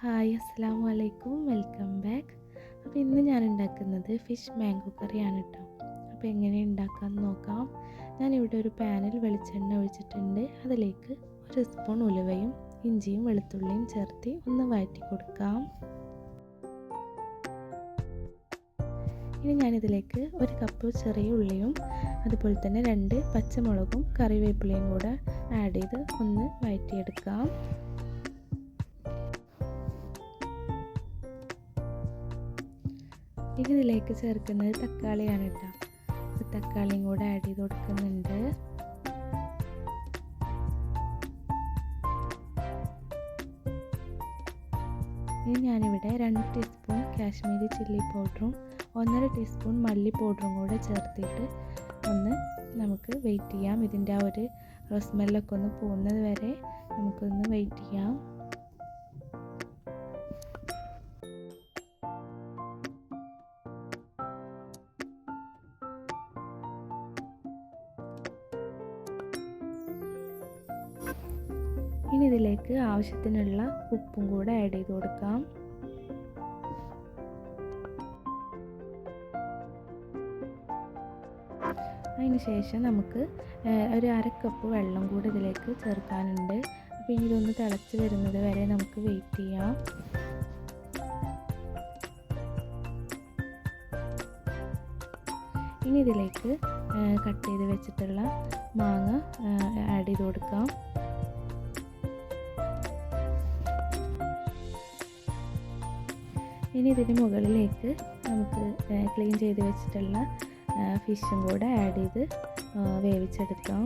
Hi അസ്സലാമു അലൈക്കും, welcome back. അപ്പോൾ ഇന്ന് ഞാൻ ഉണ്ടാക്കുന്നത് ഫിഷ് മാംഗോ കറിയാണ് കേട്ടോ. അപ്പോൾ എങ്ങനെ ഉണ്ടാക്കാമെന്ന് നോക്കാം. ഞാനിവിടെ ഒരു പാനിൽ വെളിച്ചെണ്ണ ഒഴിച്ചിട്ടുണ്ട്. അതിലേക്ക് 1 സ്പൂൺ ഉലുവയും ഇഞ്ചിയും വെളുത്തുള്ളിയും ചേർത്ത് ഒന്ന് വഴറ്റി കൊടുക്കാം. ഇനി ഞാനിതിലേക്ക് 1 കപ്പ് ചെറിയ ഉള്ളിയും അതുപോലെ തന്നെ 2 പച്ചമുളകും കറിവേപ്പിലയും കൂടെ ആഡ് ചെയ്ത് ഒന്ന് വഴറ്റിയെടുക്കാം. ഇനി ഇതിലേക്ക് ചേർക്കുന്നത് തക്കാളിയാണ് കേട്ടോ. തക്കാളിയും കൂടെ ആഡ് ചെയ്ത് കൊടുക്കുന്നുണ്ട്. ഇനി ഞാനിവിടെ 2 ടീസ്പൂൺ കാശ്മീരി ചില്ലി പൗഡറും 1.5 ടീസ്പൂൺ മല്ലി പൗഡറും കൂടെ ചേർത്തിട്ട് ഒന്ന് നമുക്ക് വെയിറ്റ് ചെയ്യാം. ഇതിൻ്റെ ആ ഒരു സ്മെല്ലൊക്കെ ഒന്ന് പോകുന്നത് വരെ നമുക്കൊന്ന് വെയിറ്റ് ചെയ്യാം. ഇനി ഇതിലേക്ക് ആവശ്യത്തിനുള്ള ഉപ്പും കൂടെ ആഡ് ചെയ്ത് കൊടുക്കാം. അതിന് ശേഷം നമുക്ക് ഒരു 1/2 കപ്പ് വെള്ളം കൂടി ഇതിലേക്ക് ചേർക്കാനുണ്ട്. അപ്പോൾ ഇനി ഇതൊന്ന് തിളച്ച് വരുന്നത് വരെ നമുക്ക് വെയിറ്റ് ചെയ്യാം. ഇനി ഇതിലേക്ക് കട്ട് ചെയ്ത് വെച്ചിട്ടുള്ള മാങ്ങ ആഡ് ചെയ്ത് കൊടുക്കാം. ഇനി ഇതിന് മുകളിലേക്ക് നമുക്ക് ക്ലീൻ ചെയ്ത് വെച്ചിട്ടുള്ള ഫിഷും കൂടെ ആഡ് ചെയ്ത് വേവിച്ചെടുക്കാം.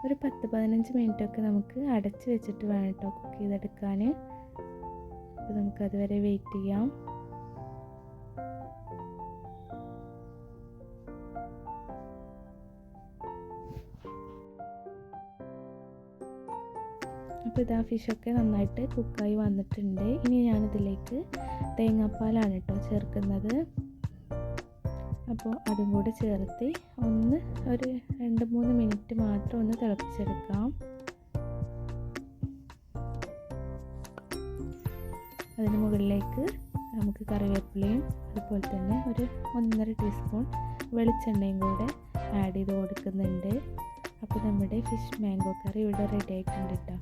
ഒരു 10-15 മിനിറ്റൊക്കെ നമുക്ക് അടച്ച് വെച്ചിട്ട് വേണം കേട്ടോ കുക്ക് ചെയ്തെടുക്കാൻ. അപ്പോൾ നമുക്കതുവരെ വെയിറ്റ് ചെയ്യാം. അപ്പോൾ ഇതാ ഫിഷൊക്കെ നന്നായിട്ട് കുക്കായി വന്നിട്ടുണ്ട്. ഇനി ഞാനിതിലേക്ക് തേങ്ങാപ്പാലാണ് കേട്ടോ ചേർക്കുന്നത്. അപ്പോൾ അതും കൂടെ ചേർത്ത് ഒന്ന് ഒരു 2-3 മിനിറ്റ് മാത്രം ഒന്ന് തിളപ്പിച്ചെടുക്കാം. അതിന് മുകളിലേക്ക് നമുക്ക് കറിവേപ്പിലയും അതുപോലെ തന്നെ ഒരു 1.5 ടീസ്പൂൺ വെളിച്ചെണ്ണയും കൂടെ ആഡ് ചെയ്ത് കൊടുക്കുന്നുണ്ട്. അപ്പോൾ നമ്മുടെ ഫിഷ് മാംഗോ കറി ഇവിടെ റെഡി ആയിട്ടുണ്ട് കേട്ടോ.